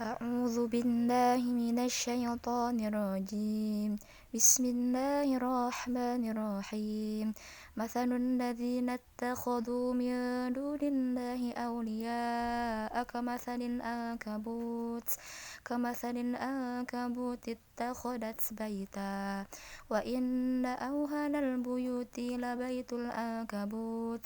أعوذ بالله من الشيطان الرجيم بسم الله الرحمن الرحيم مثل الذين اتخذوا من دون الله أولياء كمثل العنكبوت اتخذت بيتا وإن أوهن البيوت لبيت العنكبوت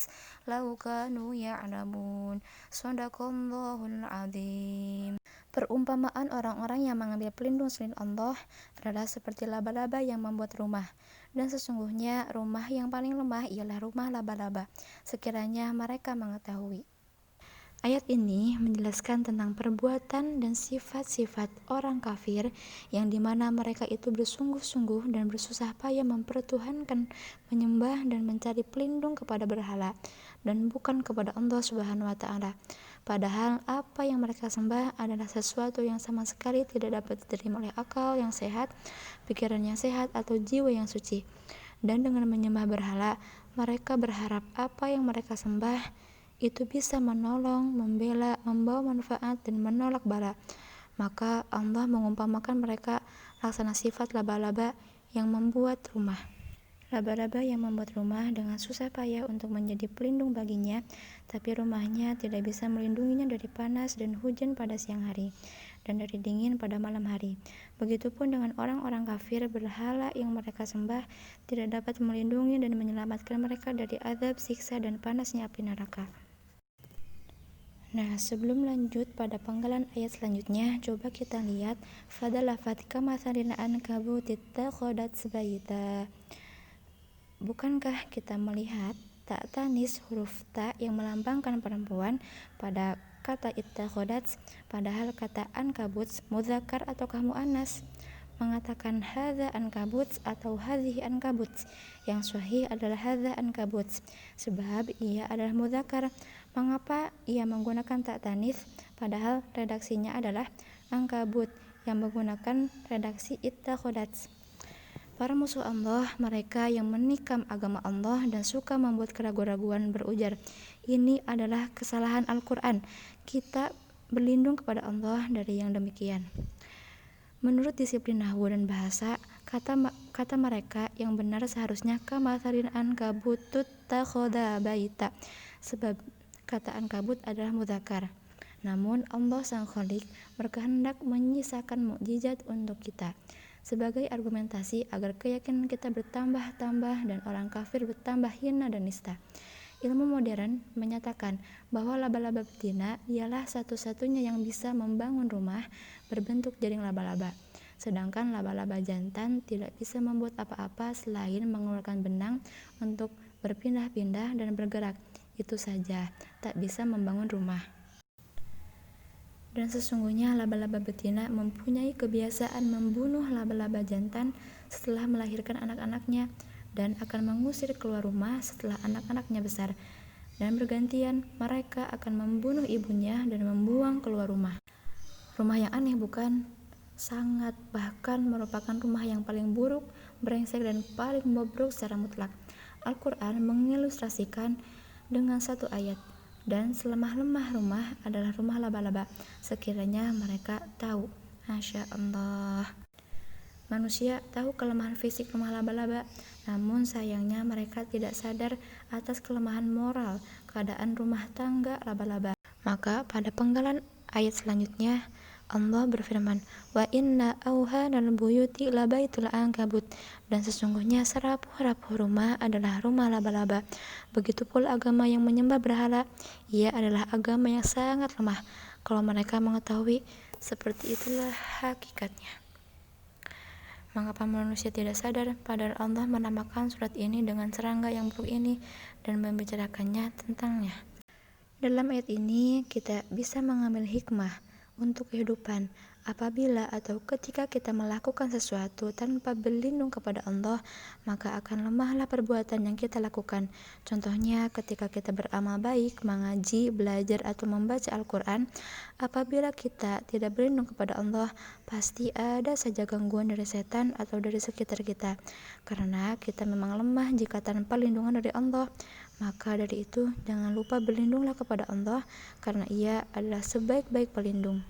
لو كانوا يعلمون صدق الله العظيم. Perumpamaan orang-orang yang mengambil pelindung selain Allah adalah seperti laba-laba yang membuat rumah, dan sesungguhnya rumah yang paling lemah ialah rumah laba-laba, sekiranya mereka mengetahui. Ayat ini menjelaskan tentang perbuatan dan sifat-sifat orang kafir yang dimana mereka itu bersungguh-sungguh dan bersusah payah mempertuhankan, menyembah dan mencari pelindung kepada berhala dan bukan kepada Allah Subhanahu wa Ta'ala. Padahal apa yang mereka sembah adalah sesuatu yang sama sekali tidak dapat diterima oleh akal yang sehat, pikiran yang sehat, atau jiwa yang suci. Dan dengan menyembah berhala, mereka berharap apa yang mereka sembah itu bisa menolong, membela, membawa manfaat, dan menolak bala. Maka Allah mengumpamakan mereka laksana sifat laba-laba yang membuat rumah. Laba-laba yang membuat rumah dengan susah payah untuk menjadi pelindung baginya, tapi rumahnya tidak bisa melindunginya dari panas dan hujan pada siang hari, dan dari dingin pada malam hari. Begitupun dengan orang-orang kafir, berhala yang mereka sembah tidak dapat melindungi dan menyelamatkan mereka dari azab, siksa, dan panasnya api neraka. Nah, sebelum lanjut pada penggalan ayat selanjutnya, coba kita lihat fadalafat kamatsalil ankabutit takhadhat baita. Bukankah kita melihat tak tanis huruf ta yang melambangkan perempuan pada kata ittakhadhat, padahal kata ankabut mudzakkar ataukah muannas? Mengatakan hadza ankabut atau hadhihi ankabut, yang sahih adalah hadza ankabut sebab ia adalah mudzakkar. Mengapa ia menggunakan tak tanis padahal redaksinya adalah ankabut yang menggunakan redaksi ittakhadhat? Para musuh Allah, mereka yang menikam agama Allah dan suka membuat keraguan-raguan, berujar, ini adalah kesalahan Al-Quran. Kita berlindung kepada Allah dari yang demikian. Menurut disiplin nahwu dan bahasa, kata mereka yang benar seharusnya kamatsalil ankabutut takhadha baita, sebab kata ankabut adalah mudzakkar. Namun Allah Sang Khalik berkehendak menyisakan mukjizat untuk kita sebagai argumentasi agar keyakinan kita bertambah-tambah dan orang kafir bertambah hina dan nista. Ilmu modern menyatakan bahwa laba-laba betina ialah satu-satunya yang bisa membangun rumah berbentuk jaring laba-laba, sedangkan laba-laba jantan tidak bisa membuat apa-apa selain mengeluarkan benang untuk berpindah-pindah dan bergerak. Itu saja, tak bisa membangun rumah. Dan sesungguhnya laba-laba betina mempunyai kebiasaan membunuh laba-laba jantan setelah melahirkan anak-anaknya dan akan mengusir keluar rumah setelah anak-anaknya besar. Dan bergantian mereka akan membunuh ibunya dan membuang keluar rumah. Rumah yang aneh bukan? Sangat, bahkan merupakan rumah yang paling buruk, brengsek, dan paling bobrok secara mutlak. Al-Quran mengilustrasikan dengan satu ayat. Dan selemah-lemah rumah adalah rumah laba-laba, sekiranya mereka tahu. Masya Allah. Manusia tahu kelemahan fisik rumah laba-laba, namun sayangnya mereka tidak sadar atas kelemahan moral keadaan rumah tangga laba-laba. Maka pada penggalan ayat selanjutnya Allah berfirman, wa inna auhanal buyuti labaitul ankabut, dan sesungguhnya serapuh-rapuh rumah adalah rumah laba-laba. Begitu pula agama yang menyembah berhala, ia adalah agama yang sangat lemah. Kalau mereka mengetahui, seperti itulah hakikatnya. Mengapa manusia tidak sadar, padahal Allah menamakan surat ini dengan serangga yang buruk ini dan membicarakannya tentangnya. Dalam ayat ini kita bisa mengambil hikmah untuk kehidupan. Apabila atau ketika kita melakukan sesuatu tanpa berlindung kepada Allah, maka akan lemahlah perbuatan yang kita lakukan. Contohnya ketika kita beramal baik, mengaji, belajar, atau membaca Al-Quran, apabila kita tidak berlindung kepada Allah, pasti ada saja gangguan dari setan atau dari sekitar kita. Karena kita memang lemah jika tanpa lindungan dari Allah. Maka dari itu, jangan lupa berlindunglah kepada Allah, karena Ia adalah sebaik-baik pelindung.